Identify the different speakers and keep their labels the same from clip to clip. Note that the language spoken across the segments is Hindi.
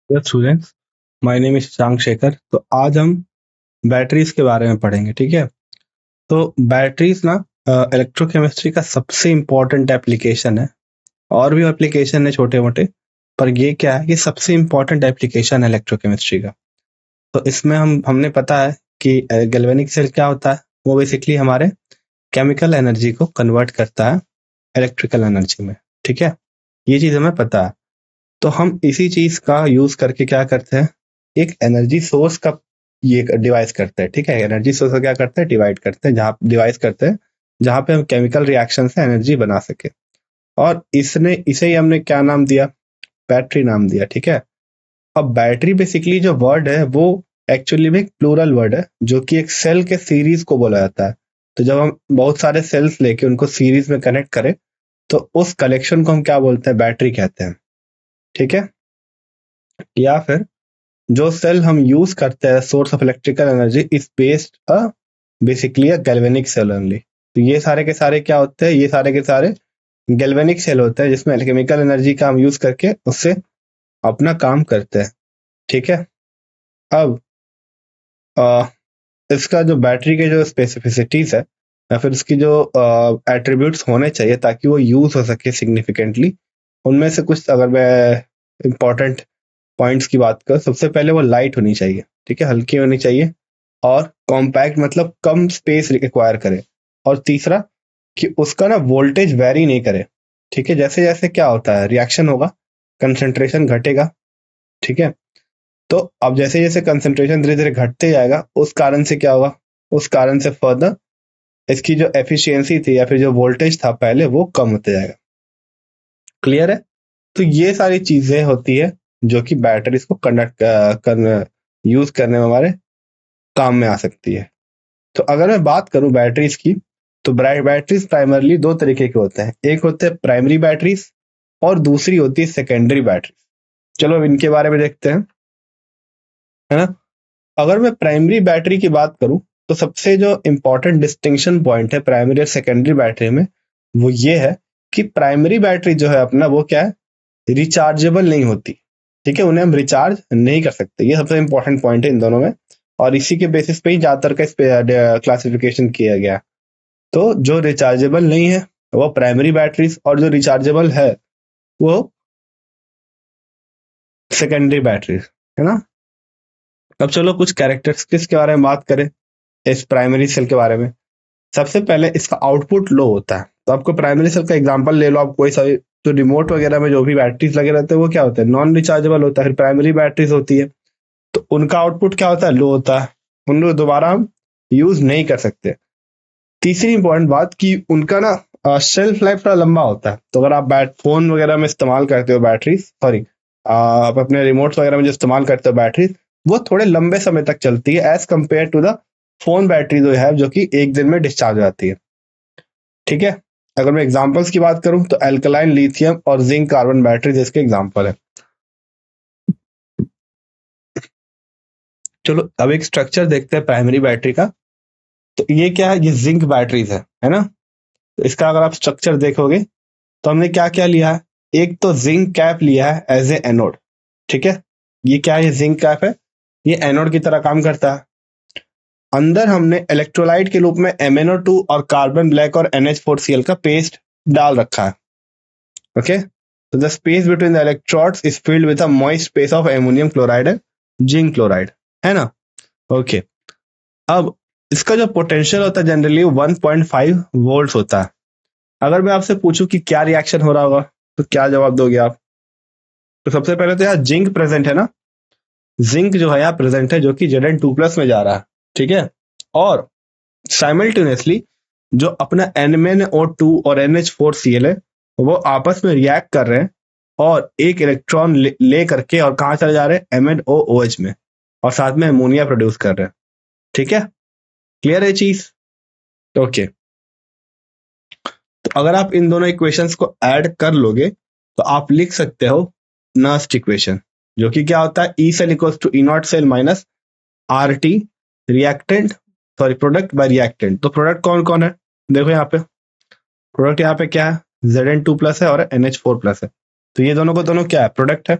Speaker 1: Students, my name is Shashank Shekhar. तो आज हम बैटरीज के बारे में पढ़ेंगे, ठीक है। तो बैटरीज ना इलेक्ट्रोकेमिस्ट्री का सबसे इम्पोर्टेंट एप्लीकेशन है। और भी एप्लीकेशन है छोटे मोटे, पर ये क्या है, ये सबसे इम्पोर्टेंट एप्लीकेशन है इलेक्ट्रोकेमिस्ट्री का। तो इसमें हमने पता है कि गैल्वेनिक सेल क्या होता है। वो बेसिकली हमारे केमिकल एनर्जी को कन्वर्ट करता है इलेक्ट्रिकल एनर्जी में, ठीक है। ये चीज हमें पता है। तो हम इसी चीज का यूज करके क्या करते हैं, एक एनर्जी सोर्स का ये डिवाइस करते हैं, ठीक है। एनर्जी सोर्स को क्या करते हैं, डिवाइड करते हैं, जहाँ डिवाइस करते हैं जहाँ पे हम केमिकल रिएक्शन से एनर्जी बना सके। और इसे ही हमने क्या नाम दिया, बैटरी नाम दिया, ठीक है। अब बैटरी बेसिकली जो वर्ड है वो एक्चुअली में एक प्लूरल वर्ड है, जो कि एक सेल के सीरीज को बोला जाता है। तो जब हम बहुत सारे सेल्स लेके उनको सीरीज में कनेक्ट करें तो उस कलेक्शन को हम क्या बोलते हैं, बैटरी कहते हैं, ठीक है। या फिर जो सेल हम यूज करते हैं source of electrical energy is based basically a galvanic cell only. तो ये सारे के सारे क्या होते हैं, ये सारे के सारे गैल्वेनिक सेल होते हैं जिसमें केमिकल एनर्जी का हम यूज करके उससे अपना काम करते हैं, ठीक है। अब इसका जो बैटरी के जो स्पेसिफिसिटीज है या फिर उसकी जो एट्रीब्यूट्स होने चाहिए ताकि वो यूज हो सके सिग्निफिकेंटली, उनमें से कुछ अगर मैं इंपॉर्टेंट पॉइंट्स की बात करूं, सबसे पहले वो लाइट होनी चाहिए, ठीक है, हल्की होनी चाहिए। और कॉम्पैक्ट मतलब कम स्पेस रिक्वायर करे। और तीसरा कि उसका ना वोल्टेज वेरी नहीं करे, ठीक है। जैसे जैसे क्या होता है, रिएक्शन होगा, कंसंट्रेशन घटेगा, ठीक है। तो अब जैसे जैसे कंसंट्रेशन धीरे धीरे घटते जाएगा, उस कारण से क्या होगा, उस कारण से फर्दर इसकी जो एफिशिएंसी थी या फिर जो वोल्टेज था पहले, वो कम होते जाएगा। क्लियर है। तो ये सारी चीजें होती है जो कि बैटरीज को यूज करने में हमारे काम में आ सकती है। तो अगर मैं बात करूं बैटरीज की, तो बैटरीज प्राइमरली दो तरीके के होते हैं। एक होते हैं प्राइमरी बैटरीज और दूसरी होती है सेकेंडरी बैटरीज। चलो अब इनके बारे में देखते हैं, है ना। अगर मैं प्राइमरी बैटरी की बात करूं तो सबसे जो इंपॉर्टेंट डिस्टिंक्शन पॉइंट है प्राइमरी और सेकेंडरी बैटरी में, वो ये है कि प्राइमरी बैटरी जो है अपना, वो क्या है, रिचार्जेबल नहीं होती, ठीक है। उन्हें हम रिचार्ज नहीं कर सकते, ये सबसे इंपॉर्टेंट पॉइंट है इन दोनों में। और इसी के बेसिस पे ही ज्यादातर का इस पे क्लासिफिकेशन किया गया। तो जो रिचार्जेबल नहीं है वो प्राइमरी बैटरीज, और जो रिचार्जेबल है वो सेकेंडरी बैटरीज, है ना। अब चलो कुछ कैरेक्टरिस्टिक्स के बारे में बात करें इस प्राइमरी सेल के बारे में। सबसे पहले इसका आउटपुट लो होता है। तो आपको प्राइमरी सेल का एग्जांपल ले लो, आप कोई सा तो रिमोट वगैरह में जो भी बैटरीज लगे रहते हैं वो क्या होते हैं, नॉन रिचार्जेबल होता है। फिर प्राइमरी बैटरीज होती है तो उनका आउटपुट क्या होता है, लो होता है। उनको दोबारा हम यूज नहीं कर सकते। तीसरी इंपॉर्टेंट बात कि उनका ना शेल्फ लाइफ थोड़ा लंबा होता है। तो अगर आप फोन वगैरह में इस्तेमाल करते हो बैटरी, सॉरी, आप अपने रिमोट वगैरह में जो इस्तेमाल करते हो बैटरी, वो थोड़े लंबे समय तक चलती है as compare to the phone battery जो है, जो कि एक दिन में डिस्चार्ज हो जाती है, ठीक है। अगर मैं एग्जांपल्स की बात करूं तो एल्कलाइन लिथियम और जिंक कार्बन बैटरीज इसके एग्जांपल है। चलो अब एक स्ट्रक्चर देखते हैं प्राइमरी बैटरी का। तो ये क्या है, ये जिंक बैटरीज है ना। तो इसका अगर आप स्ट्रक्चर देखोगे तो हमने क्या क्या लिया है, एक तो जिंक कैप लिया है एज ए एनोड, ठीक है। ये क्या है, ये जिंक कैप है, ये एनोड की तरह काम करता है। अंदर हमने इलेक्ट्रोलाइट के रूप में MnO2 और कार्बन ब्लैक और NH4Cl का पेस्ट डाल रखा है, ओके। तो the space between the electrodes is filled with a moist space of ammonium chloride and zinc chloride, है ना, ओके। अब इसका जो पोटेंशियल होता है जनरली 1.5 वोल्ट होता है। अगर मैं आपसे पूछूं कि क्या रिएक्शन हो रहा होगा तो क्या जवाब दोगे आप। तो सबसे पहले तो यहाँ जिंक प्रेजेंट है ना, जिंक जो है यहाँ प्रेजेंट है, जो कि Zn2+ में जा रहा है, ठीक है। और साइमल्टेनियसली जो अपना NMnO2 और NH4Cl है वो आपस में रिएक्ट कर रहे हैं और एक इलेक्ट्रॉन ले करके और कहाँ चले जा रहे हैं, MnOOH में, और साथ में अमोनिया प्रोड्यूस कर रहे हैं, ठीक है। क्लियर है चीज, ओके। तो अगर आप इन दोनों इक्वेशंस को ऐड कर लोगे तो आप लिख सकते हो नर्स्ट इक्वेशन, जो कि क्या होता है, E cell equals to E0 cell minus RT reactant, sorry, product by reactant. तो प्रोडक्ट कौन कौन है, देखो यहाँ पे प्रोडक्ट यहाँ पे क्या है, Zn2+ है और NH4+ है। तो ये दोनों को दोनों क्या है, प्रोडक्ट है।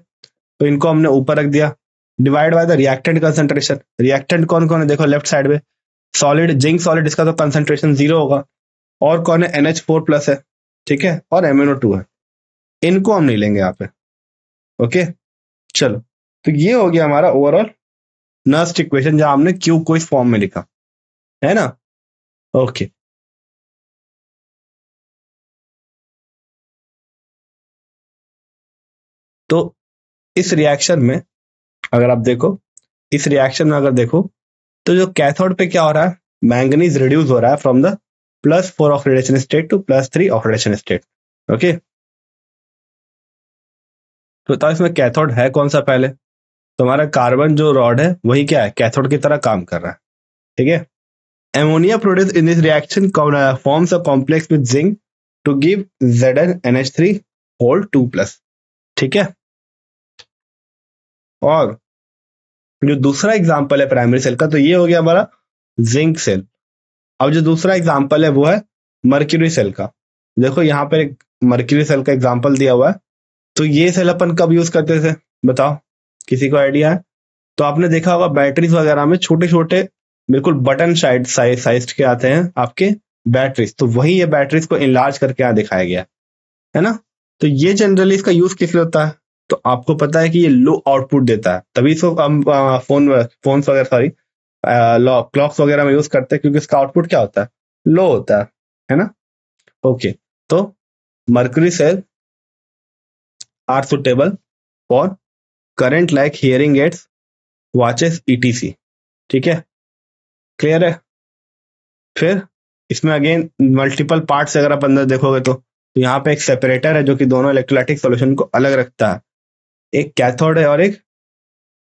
Speaker 1: तो इनको हमने ऊपर रख दिया। Divide by the reactant concentration, reactant कौन कौन है देखो लेफ्ट साइड में, सॉलिड जिंक सॉलिड, इसका तो कंसंट्रेशन 0 होगा, और कौन है NH4 प्लस है, ठीक है, और MnO2 है, इनको हम नहीं लेंगे यहाँ पे। ओके चलो, तो ये हो गया हमारा ओवरऑल नर्स्ट इक्वेशन जहां हमने क्यू को इस फॉर्म में लिखा है ना। ओके तो इस रिएक्शन में अगर आप देखो, इस रिएक्शन में अगर देखो तो जो कैथोड पे क्या हो रहा है, मैंगनीज रिड्यूस हो रहा है from the +4 oxidation state to +3 oxidation state. Okay तो बताओ इसमें कैथोड है कौन सा पहले, तो हमारा कार्बन जो रॉड है वही क्या है, कैथोड की तरह काम कर रहा है, ठीक है। Ammonia produce in this reaction forms a complex with zinc to give ZnNH3 2+, ठीक है। और जो दूसरा एग्जांपल है प्राइमरी सेल का, तो ये हो गया हमारा जिंक सेल। अब जो दूसरा एग्जांपल है वो है मर्क्यूरी सेल का। देखो यहाँ पर एक मर्क्यूरी सेल का एग्जांपल दिया हुआ है। तो ये सेल अपन कब यूज करते थे बताओ, किसी को आइडिया है? तो आपने देखा होगा बैटरीज वगैरह में छोटे छोटे बिल्कुल बटन साइज के आते हैं आपके बैटरीज, तो वही ये बैटरीज को इनलार्ज करके यहाँ दिखाया गया है ना। तो ये जनरली इसका यूज किस लिए होता है, तो आपको पता है कि ये लो आउटपुट देता है, तभी इसको हम फोन वगैरह सॉरी क्लॉक्स वगैरह में यूज करते हैं, क्योंकि इसका आउटपुट क्या होता है, लो होता है ना। ओके तो mercury cell are suitable for current like hearing aids, watches ETC, ठीक है, क्लियर है। फिर इसमें अगेन मल्टीपल पार्ट्स अगर आप अंदर देखोगे तो यहाँ पे एक सेपरेटर है जो कि दोनों इलेक्ट्रोलाइटिक सॉल्यूशन को अलग रखता है, एक कैथोड है और एक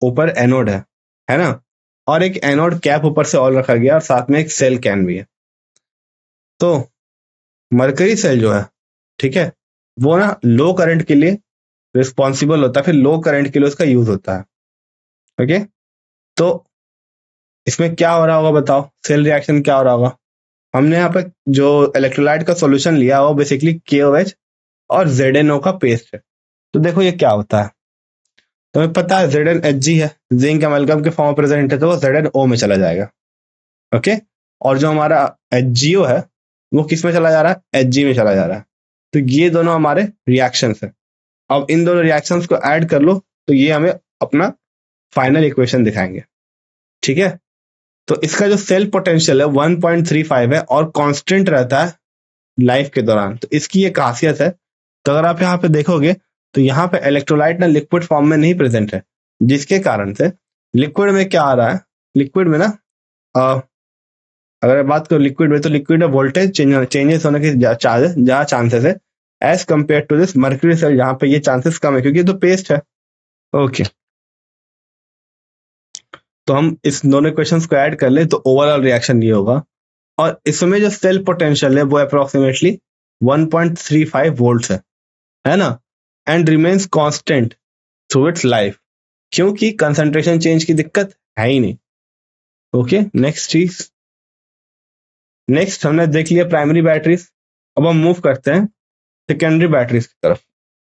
Speaker 1: ऊपर एनोड है ना, और एक एनोड कैप ऊपर से और रखा गया और साथ में एक सेल कैन भी है। तो मर्करी सेल जो है, ठीक है, वो ना लो करंट के लिए रिस्पॉन्सिबल होता है, फिर लो करंट के लिए उसका यूज होता है। ओके तो इसमें क्या हो रहा होगा बताओ, सेल रिएक्शन क्या हो रहा होगा, हमने यहाँ पे जो इलेक्ट्रोलाइट का सॉल्यूशन लिया वो बेसिकली KOH और ZnO का पेस्ट है। तो देखो ये क्या होता है, तुम्हें पता है ZnHg है, जिंक एमलगम के फॉर्म में प्रेजेंट है, तो वो ZnO में चला जाएगा। ओके और जो हमारा HgO है वो किस में चला जा रहा है, Hg में चला जा रहा है। तो ये दोनों हमारे रिएक्शंस है। अब इन दोनों रिएक्शंस को ऐड कर लो तो ये हमें अपना फाइनल इक्वेशन दिखाएंगे, ठीक है। तो इसका जो सेल पोटेंशियल है 1.35 है और कांस्टेंट रहता है लाइफ के दौरान। तो इसकी ये खासियत है। तो अगर आप यहाँ पे देखोगे तो यहाँ पे इलेक्ट्रोलाइट ना लिक्विड फॉर्म में नहीं प्रेजेंट है, जिसके कारण से लिक्विड में क्या आ रहा है, लिक्विड में ना अगर बात करो लिक्विड में, तो लिक्विड में वोल्टेज चेंजेस होने की ज्यादा चांसेस है as compare to this mercury cell, जहाँ पे ये चांसेस कम है क्योंकि तो पेस्ट है। ओके तो हम इस दोनों इक्वेशंस को ऐड कर ले तो ओवरऑल रिएक्शन ये होगा, और इसमें जो सेल पोटेंशियल है वो अप्रोक्सीमेटली 1.35 वोल्ट्स है ना, and remains constant through it's life, क्योंकि कंसंट्रेशन चेंज की दिक्कत है ही नहीं। ओके नेक्स्ट चीज, नेक्स्ट हमने देख लिया प्राइमरी बैटरीज। अब हम मूव करते हैं सेकेंडरी बैटरीज की तरफ।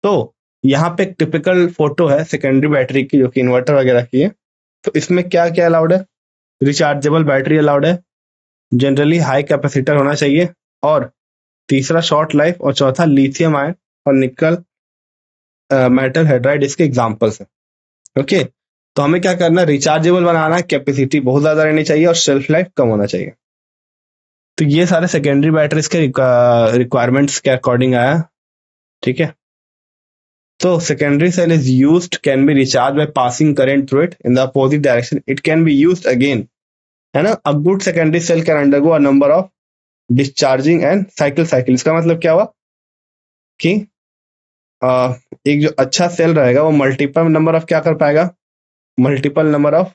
Speaker 1: तो यहाँ पे एक टिपिकल फोटो है सेकेंडरी बैटरी की जो कि इन्वर्टर वगैरह की है। तो इसमें क्या क्या अलाउड है, रिचार्जेबल बैटरी अलाउड है, जनरली हाई कैपेसिटर होना चाहिए, और तीसरा शॉर्ट लाइफ, और चौथा लिथियम आयन और निकल मेटल हाइड्राइड इसके एग्जांपल्स हैं। ओके तो हमें क्या करना है, रिचार्जेबल बनाना है, कैपेसिटी बहुत ज्यादा रहनी चाहिए और शेल्फ लाइफ कम होना चाहिए। तो ये सारे सेकेंडरी बैटरीज के रिक्वायरमेंट्स के अकॉर्डिंग आया, ठीक है। तो secondary cell is used, can be recharged by passing current through it in the opposite direction. It can be used again, है ना। A good secondary cell can undergo a number of discharging and cycle. इसका मतलब क्या हुआ कि एक जो अच्छा सेल रहेगा वो मल्टीपल नंबर ऑफ क्या कर पाएगा, मल्टीपल नंबर ऑफ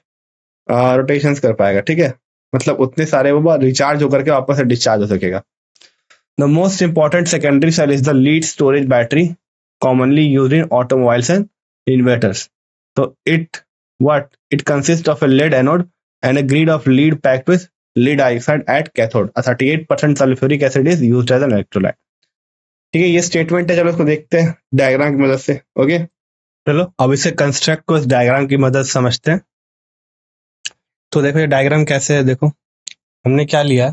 Speaker 1: रोटेशंस कर पाएगा, ठीक है। मतलब उतने सारे वो रिचार्ज होकर के वापस से डिस्चार्ज हो सकेगा। The most important secondary cell is the lead storage battery commonly used in automobiles and inverters. So it consists of a lead anode and a grid of lead packed with lead oxide at cathode. A 38% sulfuric acid is used as an electrolyte. ठीक है, ये स्टेटमेंट है, चलो इसको देखते हैं डायग्राम की मदद से। ओके चलो अब इसे कंस्ट्रक्ट को इस डायग्राम की मदद से समझते हैं। तो देखो ये डायग्राम कैसे है, देखो हमने क्या लिया,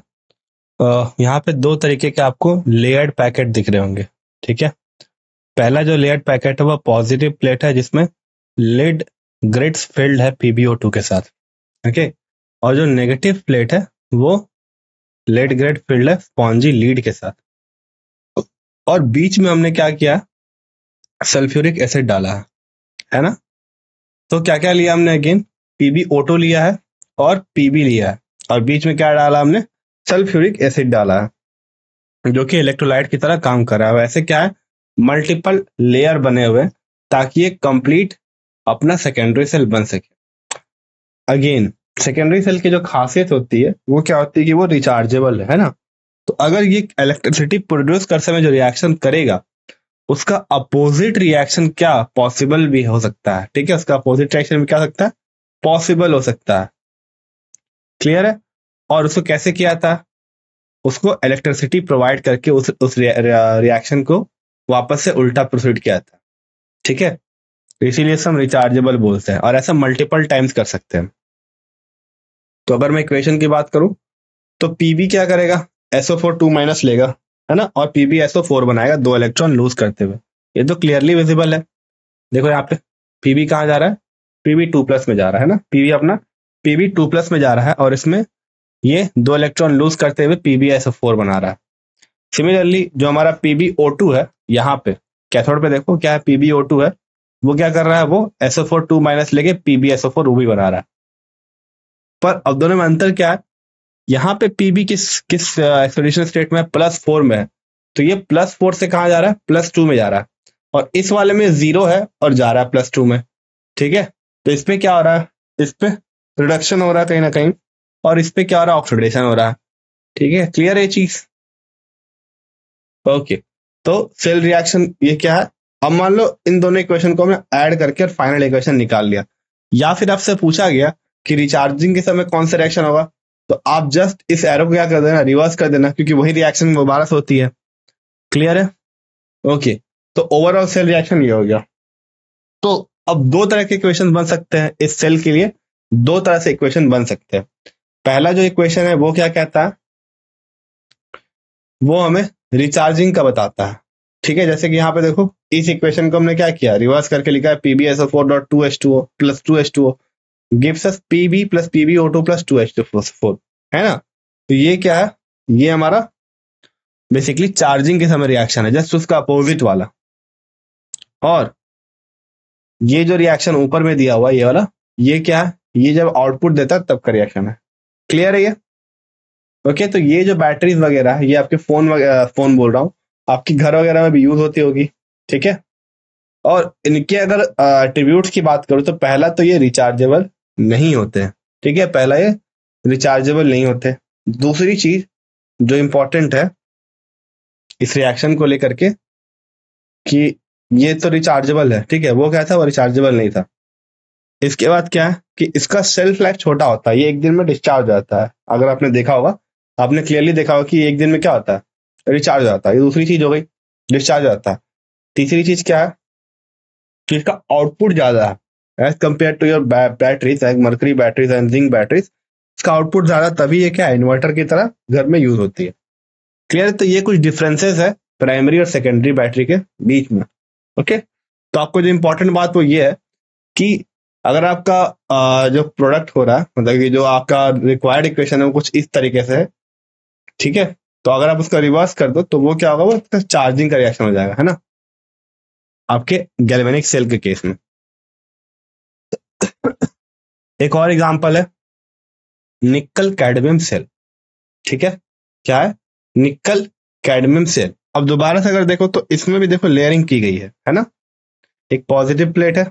Speaker 1: यहाँ पे दो तरीके के आपको लेयर्ड पैकेट दिख रहे होंगे, ठीक है। पहला जो लेयर्ड पैकेट है वो पॉजिटिव प्लेट है जिसमें लेड ग्रिड्स फिल्ड है PbO2 के साथ, ओके। और जो नेगेटिव प्लेट है वो लेड ग्रिड फिल्ड है स्पॉन्जी लीड के साथ, और बीच में हमने क्या किया, सल्फ्यूरिक एसिड डाला है ना। तो क्या क्या लिया हमने, अगेन PbO2 लिया है और Pb लिया है, और बीच में क्या डाला हमने, सल्फ्यूरिक एसिड डाला है जो कि इलेक्ट्रोलाइट की तरह काम कर रहा है। वैसे क्या है, मल्टीपल लेयर बने हुए ताकि ये कंप्लीट अपना सेकेंडरी सेल बन सके। अगेन सेकेंडरी सेल की जो खासियत होती है वो क्या होती है कि वो रिचार्जेबल है ना। तो अगर ये इलेक्ट्रिसिटी प्रोड्यूस कर समय जो रिएक्शन करेगा उसका अपोजिट रिएक्शन क्या पॉसिबल भी हो सकता है, ठीक है। उसका अपोजिट रिएक्शन भी क्या हो सकता है, पॉसिबल हो सकता है, क्लियर है। और उसको कैसे किया था, उसको इलेक्ट्रिसिटी प्रोवाइड करके उस रिएक्शन को वापस से उल्टा प्रोसीड किया था, ठीक है। तो इसीलिए हम रिचार्जेबल बोलते हैं और ऐसा मल्टीपल टाइम्स कर सकते हैं। तो अगर मैं इक्वेशन की बात करूं तो पीबी क्या करेगा, SO4 2 माइनस लेगा, है ना, और पीबी SO4 बनाएगा 2 इलेक्ट्रॉन लूज करते हुए। ये तो क्लियरली विजिबल है, देखो यहाँ पे पीबी कहाँ जा रहा है, पीबी 2 प्लस में जा रहा है ना, पीबी अपना पीबी 2 प्लस में जा रहा है और इसमें ये 2 इलेक्ट्रॉन लूज करते हुए पीबी SO4 बना रहा है। सिमिलरली जो हमारा PbO2 है यहाँ पे कैथोड पे देखो क्या है, PbO2 है, वो क्या कर रहा है, वो SO4 2 माइनस लेके PbSO4 वो भी बना रहा है। पर अब दोनों में अंतर क्या है, यहाँ पे पीबी किस किस एक्सोल्यूशन स्टेट में +4 में है, तो ये +4 से कहाँ जा रहा है, +2 में जा रहा है, और इस वाले में 0 है और जा रहा है +2 में, ठीक है। तो इस पे क्या हो रहा है, इस पे रिडक्शन हो रहा है कहीं ना कहीं, और इस पे क्या हो रहा है, ऑक्सीडेशन हो रहा है, ठीक है। क्लियर है ये चीज, ओके। तो सेल रिएक्शन ये क्या है, अब मान लो इन दोनों इक्वेशन को हमने ऐड करके और फाइनल इक्वेशन निकाल लिया, या फिर आपसे पूछा गया कि रिचार्जिंग के समय कौन सा रिएक्शन होगा, तो आप जस्ट इस एरो को क्या कर देना, रिवर्स कर देना, क्योंकि वही रिएक्शन दोबारा से होती है, क्लियर है, ओके। तो ओवरऑल सेल रिएक्शन ये हो गया। तो अब दो तरह के इक्वेशन बन सकते हैं इस सेल के लिए, दो तरह से इक्वेशन बन सकते हैं। पहला जो इक्वेशन है वो क्या कहता है, वो हमें रिचार्जिंग का बताता है, ठीक है। जैसे कि यहाँ पे देखो इस इक्वेशन को हमने क्या किया, रिवर्स करके लिखा है PbSO4.2H2O plus 2H2O gives us Pb plus PbO2 plus 2H2O, है ना। तो ये क्या है, ये हमारा बेसिकली चार्जिंग के समय रिएक्शन है, जस्ट उसका अपोजिट वाला। और ये जो रिएक्शन ऊपर में दिया हुआ ये वाला, ये क्या है, ये जब आउटपुट देता है तब का रिएक्शन है, क्लियर है ये, ओके। तो ये जो बैटरीज वगैरह है ये आपके फोन बोल रहा हूँ, आपकी घर वगैरह में भी यूज होती होगी, ठीक है। और इनके अगर एट्रीब्यूट्स की बात करूं तो पहला तो ये रिचार्जेबल नहीं होते हैं, ठीक है, पहला ये रिचार्जेबल नहीं होते। दूसरी चीज जो इंपॉर्टेंट है इस रिएक्शन को लेकर के कि ये तो रिचार्जेबल है, ठीक है, वो क्या था, वो रिचार्जेबल नहीं था। इसके बाद क्या है कि इसका सेल्फ लाइफ छोटा होता है, ये एक दिन में डिस्चार्ज हो जाता है। अगर आपने देखा होगा, आपने क्लियरली देखा होगा कि एक दिन में क्या होता है, रिचार्ज हो जाता है। ये दूसरी चीज हो गई, डिस्चार्ज हो जाता है। तीसरी चीज क्या है कि इसका आउटपुट ज्यादा है as compare to your batteries, mercury batteries and zinc batteries. इसका आउटपुट ज्यादा तभी है क्या, इन्वर्टर की तरह घर में यूज होती है, क्लियर। तो ये कुछ डिफरेंसेस है प्राइमरी और सेकेंडरी बैटरी के बीच में, ओके। तो आपको जो इंपॉर्टेंट बात वो ये है कि अगर आपका जो प्रोडक्ट हो रहा है, मतलब कि जो आपका रिक्वायर्ड इक्वेशन है वो कुछ इस तरीके से है, ठीक है। तो अगर आप उसका रिवर्स कर दो तो वो क्या होगा, वो चार्जिंग का रिएक्शन हो जाएगा, है ना, आपके गैल्वेनिक सेल के केस में। एक और एग्जांपल है निकल कैडमियम सेल, ठीक है, क्या है, निकल कैडमियम सेल। अब दोबारा से अगर देखो तो इसमें भी देखो लेयरिंग की गई है ना। एक पॉजिटिव प्लेट है,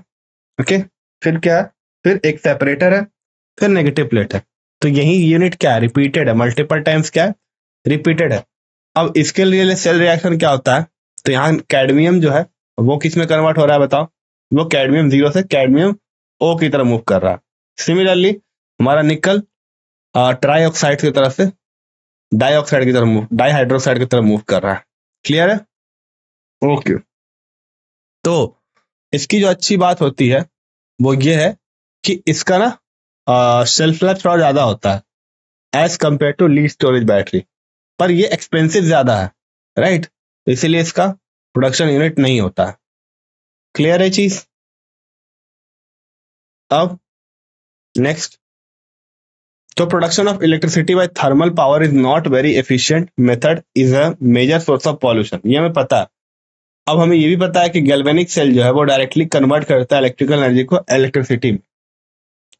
Speaker 1: ओके, फिर क्या है, फिर एक सेपरेटर है, फिर नेगेटिव प्लेट है। तो यही यूनिट क्या है, रिपीटेड है, मल्टीपल टाइम्स क्या है, रिपीटेड है। अब इसके लिए सेल रिएक्शन क्या होता है, तो यहाँ कैडमियम जो है वो किस में कन्वर्ट हो रहा है बताओ, वो कैडमियम 0 से कैडमियम O की तरफ मूव कर रहा है। सिमिलरली हमारा निकल ट्राई ऑक्साइड की तरफ से डाइऑक्साइड की तरफ मूव, डाइहाइड्रोक्साइड की तरफ मूव कर रहा है, क्लियर है, ओके। तो इसकी जो अच्छी बात होती है वो ये है कि इसका ना शेल्फ लाइफ थोड़ा ज्यादा होता है as compare to lead storage battery, पर ये एक्सपेंसिव ज्यादा है, राइट? इसीलिए इसका प्रोडक्शन यूनिट नहीं होता है। क्लियर है चीज? अब नेक्स्ट, तो production of electricity by thermal power is not very efficient method, is a major source of pollution, ये हमें पता है। अब हमें ये भी पता है कि गैल्वेनिक सेल जो है वो डायरेक्टली कन्वर्ट करता है इलेक्ट्रिकल एनर्जी को इलेक्ट्रिसिटी में,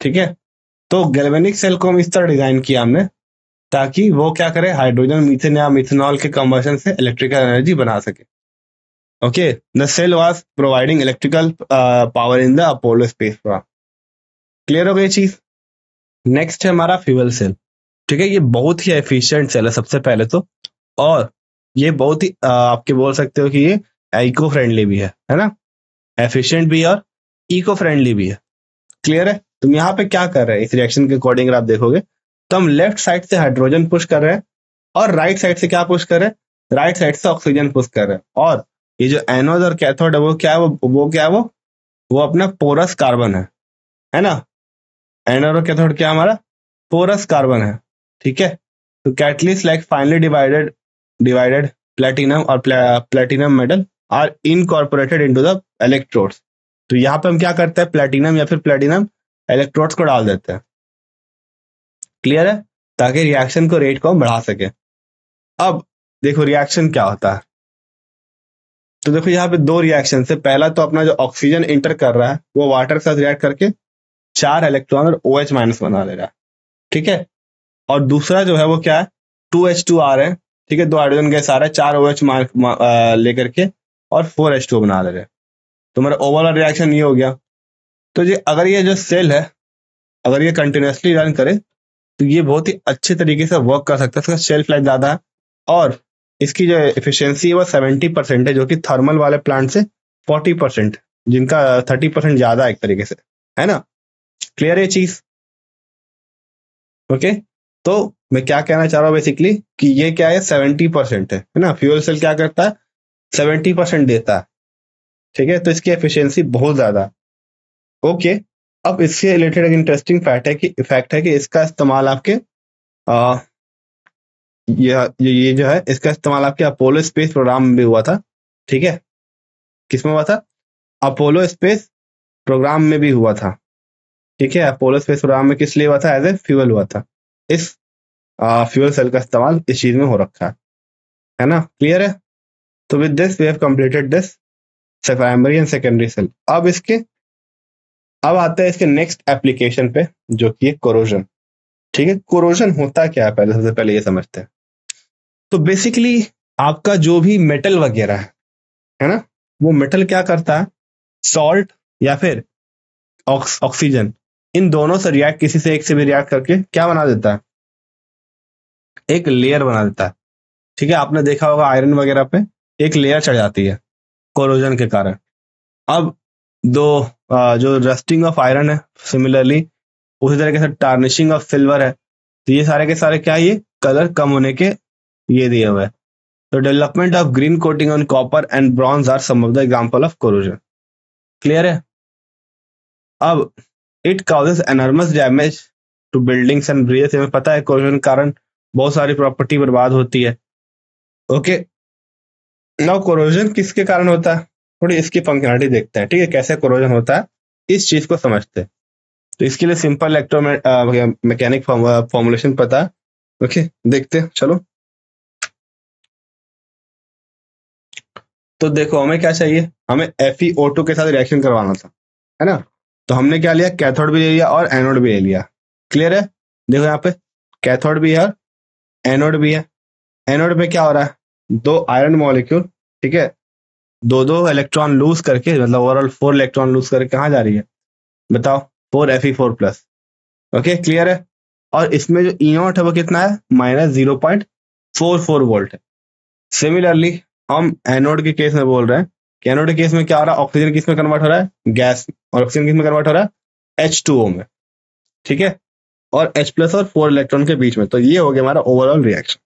Speaker 1: ठीक है? तो गैल्वेनिक सेल को हम इस तरह डिजाइन किया हमने ताकि वो क्या करे, हाइड्रोजन, मीथेन या मिथेनॉल के कंबशन से इलेक्ट्रिकल एनर्जी बना सके। Okay, the cell was providing electrical power in the Apollo space program. Clear हो गई चीज? नेक्स्ट है हमारा फ्यूल सेल, ठीक है? ये बहुत ही एफिशिएंट सेल है सबसे पहले तो, और ये बहुत ही आपके बोल सकते हो कि ये इको फ्रेंडली भी है ना? एफिशिएंट भी है और इको फ्रेंडली भी है। क्लियर है? तुम यहाँ पे क्या कर रहे हैं, इस रिएक्शन के अकॉर्डिंग अगर आप देखोगे तो हम लेफ्ट साइड से हाइड्रोजन पुश कर रहे हैं और राइट साइड से क्या पुश कर रहे हैं, राइट साइड से ऑक्सीजन पुश कर रहे हैं। और ये जो एनोड और कैथोड है वो क्या है, वो क्या है, वो अपना पोरस कार्बन है ना? एनोड और कैथोड क्या हमारा पोरस कार्बन है, ठीक है? तो catalyst like finely divided platinum और platinum metal are incorporated into the electrodes. तो यहाँ पे हम क्या करते हैं, प्लेटिनम या फिर प्लेटिनम इलेक्ट्रोड्स को डाल देते हैं। क्लियर है? ताकि रिएक्शन को रेट को हम बढ़ा सके। अब देखो रिएक्शन क्या होता है, तो देखो यहाँ पे दो रिएक्शन है। पहला तो अपना जो ऑक्सीजन इंटर कर रहा है वो वाटर के साथ रिएक्ट करके 4 इलेक्ट्रॉन और OH माइनस बना ले रहा है, ठीक है? और दूसरा जो है वो क्या है, 2H2 आ रहे हैं, ठीक है? 2 हाइड्रोजन गैस आ रहा है, 4 OH लेकर के और 4H2 बना ले रहे हैं। तो हमारा ओवरऑल रिएक्शन ये हो गया। तो ये अगर ये जो सेल है अगर ये कंटिन्यूसली रन करे तो ये बहुत ही अच्छे तरीके से वर्क कर सकता है, इसका शेल्फ लाइफ ज्यादा है और इसकी जो एफिशिएंसी है वो 70% है, जो कि थर्मल वाले प्लांट से 40%, जिनका 30% ज्यादा है एक तरीके से, है ना? क्लियर है चीज? ओके, तो मैं क्या कहना चाह रहा हूँ बेसिकली कि ये क्या है, 70% है ना? फ्यूल सेल क्या करता है, 70% देता है, ठीक है? तो इसकी एफिशिएंसी बहुत ज्यादा है। ओके, अब इससे रिलेटेड एक इंटरेस्टिंग फैक्ट है कि इसका इस्तेमाल आपके ये जो है इसका इस्तेमाल आपके अपोलो स्पेस प्रोग्राम में भी हुआ था, ठीक है? किसमें हुआ था? अपोलो स्पेस प्रोग्राम में भी हुआ था, ठीक है? अपोलो स्पेस प्रोग्राम में किस लिए हुआ था, एज ए फ्यूल हुआ था। इस फ्यूल सेल का इस्तेमाल इस चीज में हो रखा है ना? क्लियर है? तो with this we have completed this primary and secondary cell. अब आते हैं इसके नेक्स्ट एप्लीकेशन पे, जो कि है कोरोजन, ठीक है? कोरोजन होता क्या है, पहले सबसे पहले ये समझते हैं। तो बेसिकली आपका जो भी मेटल वगैरह है ना, वो मेटल क्या करता है, सॉल्ट या फिर ऑक्सीजन, इन दोनों से रिएक्ट, किसी से एक से भी रिएक्ट करके क्या बना देता है, एक लेयर बना देता है, ठीक है? आपने देखा होगा आयरन वगैरह पे एक लेयर चढ़ जाती है कोरोजन के कारण। अब जो रस्टिंग ऑफ आयरन है, सिमिलरली उसी तरीके से टार्निशिंग ऑफ सिल्वर है, तो ये सारे के सारे क्या है, ये कलर कम होने के ये दिए हुए हैं। तो development of green coating on copper and bronze are some of the example of corrosion. Clear है? अब it causes enormous damage to buildings and bridges, हमें पता है कोरोजन के कारण बहुत सारी प्रॉपर्टी बर्बाद होती है। ओके, नाउ कोरोजन किसके कारण होता है, थोड़ी इसकी फंक्शनलिटी देखते हैं, ठीक है? कैसे कोरोजन होता है इस चीज को समझते हैं। तो इसके लिए सिंपल मैकेनिक फॉर्मुलेशन पता है। ओके, देखते हैं, चलो। तो देखो हमें क्या चाहिए, हमें FeO2 के साथ रिएक्शन करवाना था, है ना? तो हमने क्या लिया, कैथोड भी ले लिया और एनोड भी ले लिया। क्लियर है? देखो यहाँ पे कैथोड भी है और एनोड भी है। एनोड में क्या हो रहा है, 2 आयरन मॉलिक्यूल, ठीक है, 2 इलेक्ट्रॉन लूज करके, मतलब ओवरऑल 4 इलेक्ट्रॉन लूज करके कहाँ जा रही है, बताओ, 4Fe4+। ओके, क्लियर है? और इसमें जो E0 है वो कितना है, -0.44 वोल्ट है। सिमिलरली हम एनोड के केस में बोल रहे हैं कि एनोड के केस में क्या हो रहा है, ऑक्सीजन किस में कन्वर्ट हो रहा है, गैस, और ऑक्सीजन किस में कन्वर्ट हो रहा है, H2O में, ठीक है? और H+ और 4 इलेक्ट्रॉन के बीच में। तो ये हो गया हमारा ओवरऑल रिएक्शन।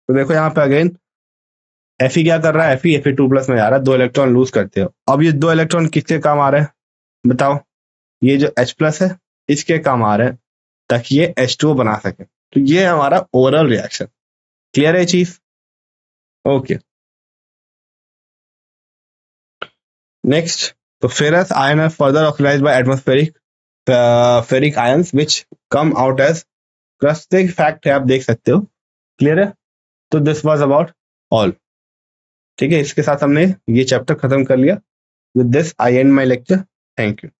Speaker 1: तो देखो यहाँ पे अगेन Fe क्या कर रहा है? Fe2+ में जा रहा है, 2 इलेक्ट्रॉन लूज करते हो। अब ये 2 इलेक्ट्रॉन किसके काम आ रहे हैं बताओ? ये जो H+ है इसके काम आ रहे हैं ताकि ये H2O बना सके। तो ये है हमारा ओवरऑल रिएक्शन। क्लियर है चीज? ओके, नेक्स्ट, तो ferrous ion are further oxidized by atmospheric ferric ions which come out as crust। Fact है, आप देख सकते हो। क्लियर है? तो दिस वाज अबाउट ऑल। ठीक है, इसके साथ हमने ये चैप्टर खत्म कर लिया। With this I and my lecture. Thank you.